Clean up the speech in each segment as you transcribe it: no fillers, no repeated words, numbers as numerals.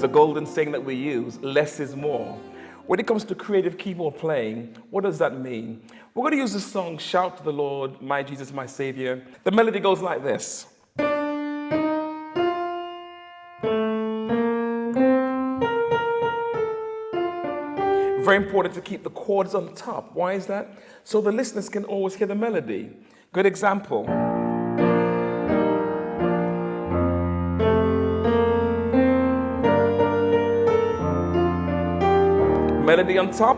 There's a golden saying that we use, less is more. When it comes to creative keyboard playing, what does that mean? We're going to use the song, Shout to the Lord, My Jesus, My Saviour. The melody goes like this. Very important to keep the chords on top. Why is that? So the listeners can always hear the melody. Good example. Melody on top.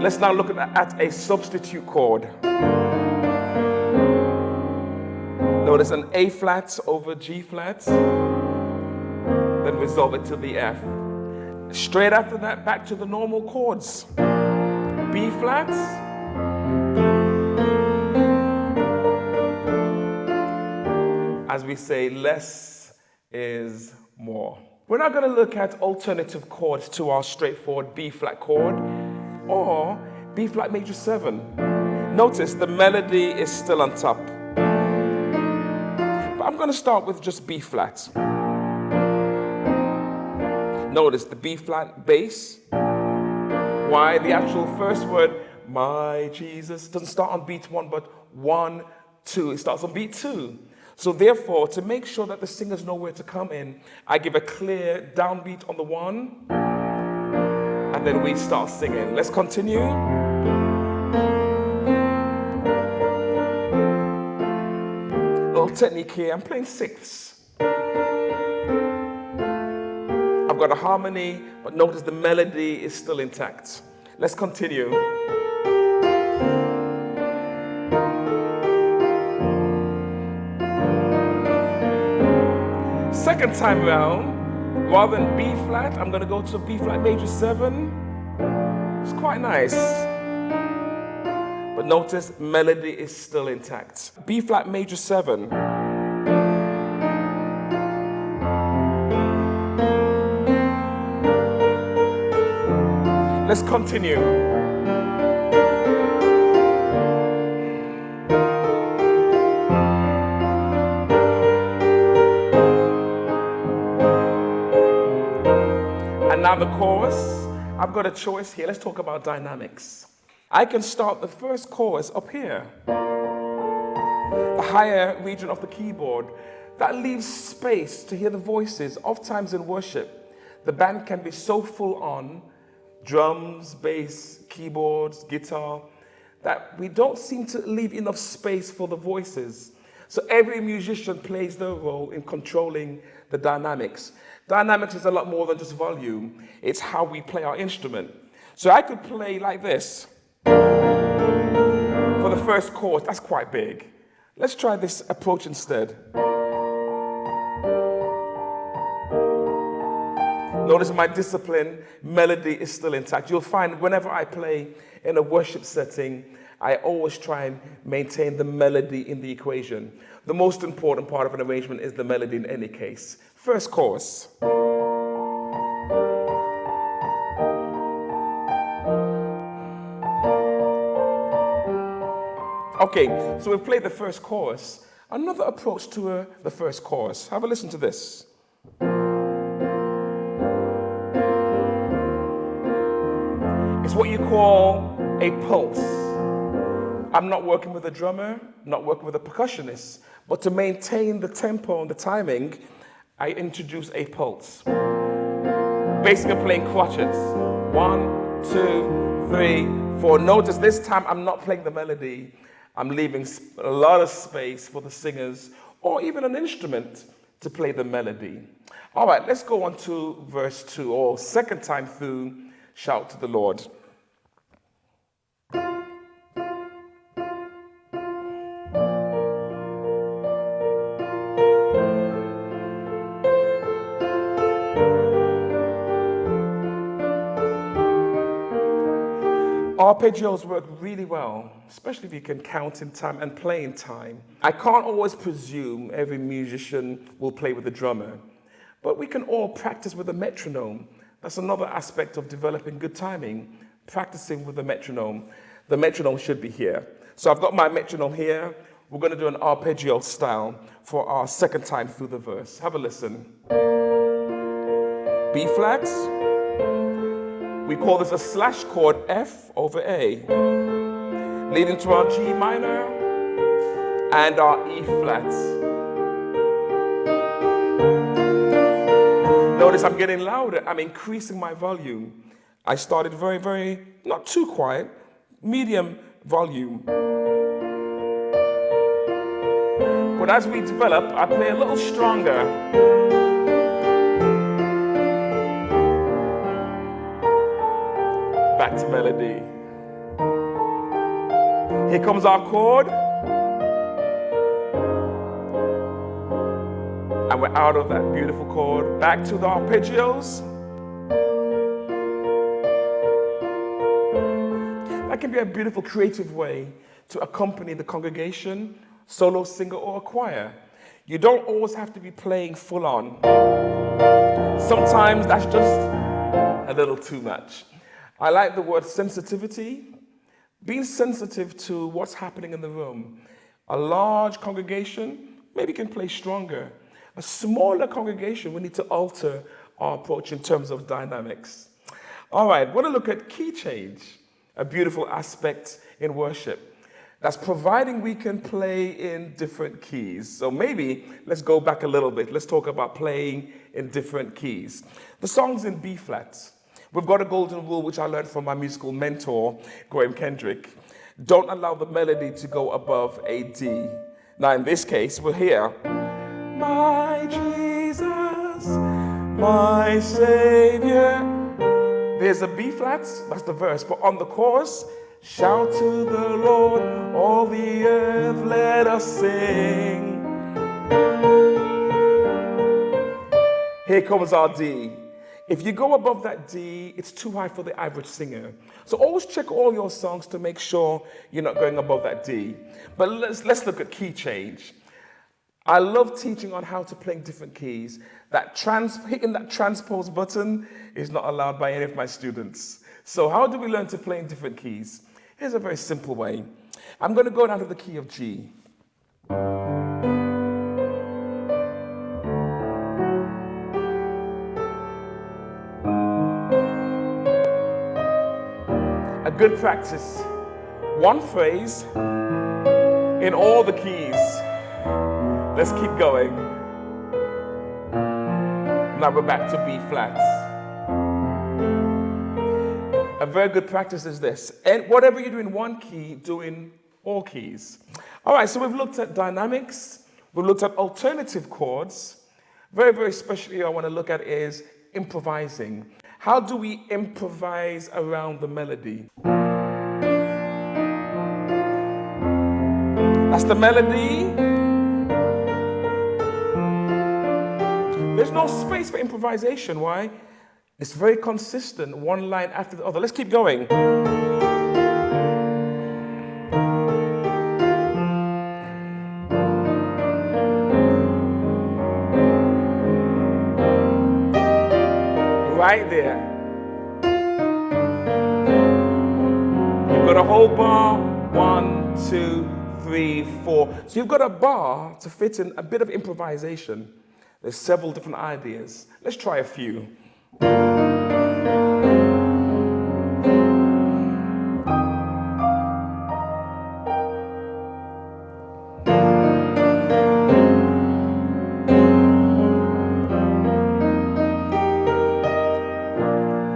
Let's now look at a substitute chord. Notice an A flat over G flat, then resolve it to the F. Straight after that, back to the normal chords. B flat, as we say, less is more. We're now going to look at alternative chords to our straightforward B flat chord or B flat major 7. Notice the melody is still on top. But I'm going to start with just B flat. Notice the B flat bass. Why? The actual first word, my Jesus, doesn't start on beat 1, but 1, 2. It starts on beat 2. So therefore, to make sure that the singers know where to come in, I give a clear downbeat on the 1, and then we start singing. Let's continue. Little technique here, I'm playing 6ths. I've got a harmony, but notice the melody is still intact. Let's continue. Second time round, rather than B flat, I'm going to go to B flat major 7. It's quite nice. But notice melody is still intact. B flat major 7. Let's continue. And now the chorus. I've got a choice here. Let's talk about dynamics. I can start the first chorus up here, the higher region of the keyboard. That leaves space to hear the voices. Oftentimes in worship, the band can be so full on, drums, bass, keyboards, guitar, that we don't seem to leave enough space for the voices. So every musician plays their role in controlling the dynamics. Dynamics is a lot more than just volume. It's how we play our instrument. So I could play like this for the first chord. That's quite big. Let's try this approach instead. Notice my discipline, melody is still intact. You'll find whenever I play in a worship setting, I always try and maintain the melody in the equation. The most important part of an arrangement is the melody in any case. First chorus. Okay, so we've played the first chorus. Another approach to the first chorus. Have a listen to this. It's what you call a pulse. I'm not working with a drummer, not working with a percussionist, but to maintain the tempo and the timing, I introduce a pulse. Basically playing crotchets. 1, 2, 3, 4. Notice this time I'm not playing the melody. I'm leaving a lot of space for the singers or even an instrument to play the melody. All right, let's go on to verse 2, or second time through, Shout to the Lord. Arpeggios work really well, especially if you can count in time and play in time. I can't always presume every musician will play with a drummer, but we can all practice with a metronome. That's another aspect of developing good timing, practicing with the metronome. The metronome should be here. So I've got my metronome here, we're going to do an arpeggio style for our second time through the verse. Have a listen. B flat. We call this a slash chord, F over A, leading to our G minor and our E flat. Notice I'm getting louder. I'm increasing my volume. I started very, very, not too quiet, medium volume. But as we develop, I play a little stronger. Back to melody. Here comes our chord. And we're out of that beautiful chord. Back to the arpeggios. That can be a beautiful creative way to accompany the congregation, solo singer, or a choir. You don't always have to be playing full on. Sometimes that's just a little too much. I like the word sensitivity, being sensitive to what's happening in the room. A large congregation maybe can play stronger. A smaller congregation, we need to alter our approach in terms of dynamics. All right, we're going to look at key change, a beautiful aspect in worship. That's providing we can play in different keys. So maybe let's go back a little bit. Let's talk about playing in different keys. The song's in B flat. We've got a golden rule, which I learned from my musical mentor, Graham Kendrick. Don't allow the melody to go above a D. Now, in this case, we're here. My Jesus, my Saviour. There's a B flat, that's the verse. But on the chorus, shout to the Lord, all the earth, let us sing. Here comes our D. If you go above that D, it's too high for the average singer. So always check all your songs to make sure you're not going above that D. But let's look at key change. I love teaching on how to play in different keys. Hitting that transpose button is not allowed by any of my students. So how do we learn to play in different keys? Here's a very simple way. I'm going to go down to the key of G. A good practice, one phrase in all the keys. Let's keep going. Now we're back to B flat. A very good practice is this. And whatever you do in one key, do in all keys. All right, so we've looked at dynamics. We've looked at alternative chords. Very, very specially I want to look at is improvising. How do we improvise around the melody? That's the melody. There's no space for improvisation. Why? It's very consistent, one line after the other. Let's keep going. Right there. You've got a whole bar, 1, 2, 3, 4. So you've got a bar to fit in a bit of improvisation. There's several different ideas. Let's try a few.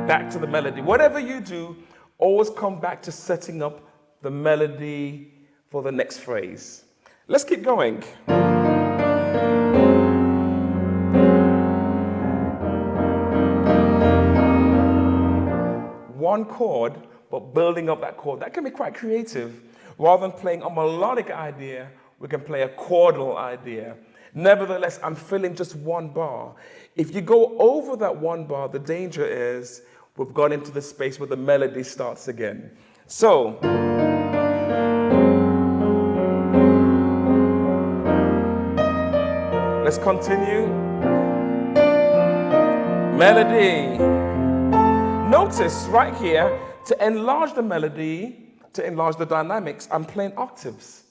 Back to the melody. Whatever you do, always come back to setting up the melody for the next phrase. Let's keep going. One chord, but building up that chord. That can be quite creative. Rather than playing a melodic idea, we can play a chordal idea. Nevertheless, I'm filling just one bar. If you go over that one bar, the danger is we've gone into the space where the melody starts again. So, let's continue. Melody. Notice right here, to enlarge the melody, to enlarge the dynamics, I'm playing octaves.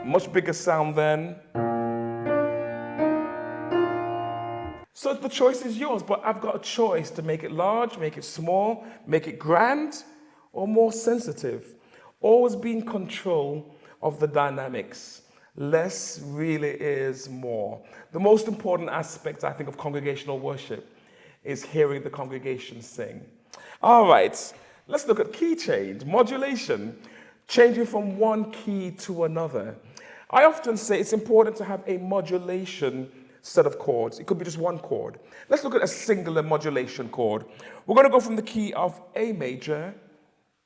Much bigger sound then. So the choice is yours, but I've got a choice to make it large, make it small, make it grand, or more sensitive. Always be in control of the dynamics. Less really is more. The most important aspect, I think, of congregational worship is hearing the congregation sing. All right, let's look at key change, modulation, changing from one key to another. I often say it's important to have a modulation set of chords. It could be just one chord. Let's look at a singular modulation chord. We're going to go from the key of A major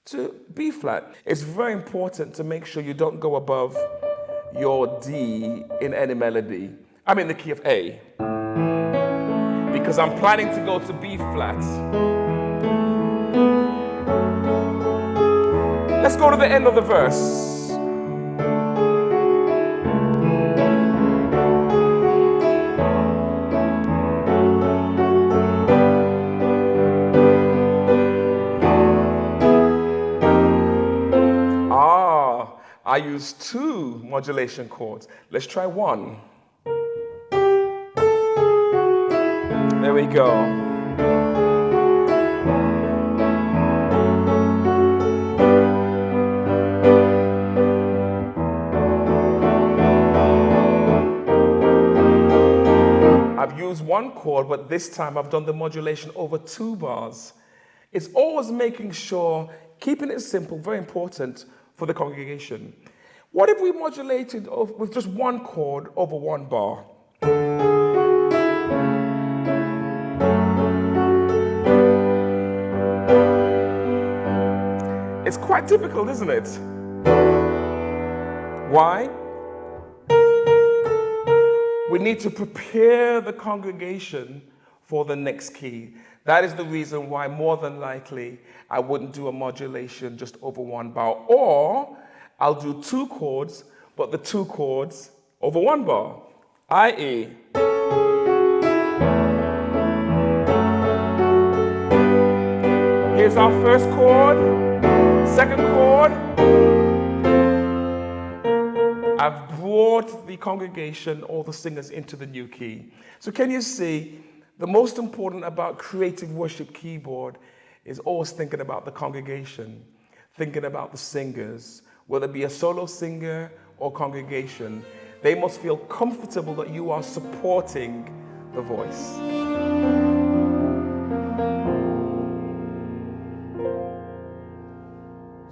to B flat. It's very important to make sure you don't go above your D in any melody. I'm in the key of A because I'm planning to go to B flat. Let's go to the end of the verse. I use two modulation chords. Let's try one. There we go. I've used one chord, but this time I've done the modulation over 2 bars. It's always making sure, keeping it simple, very important for the congregation. What if we modulated with just one chord over 1 bar? It's quite difficult, isn't it? Why? We need to prepare the congregation for the next key. That is the reason why more than likely I wouldn't do a modulation just over 1 bar, or I'll do 2 chords, but the 2 chords over 1 bar, i.e. Here's our first chord, second chord. I've brought the congregation, all the singers, into the new key. So can you see, the most important about creative worship keyboard is always thinking about the congregation, thinking about the singers, whether it be a solo singer or congregation. They must feel comfortable that you are supporting the voice.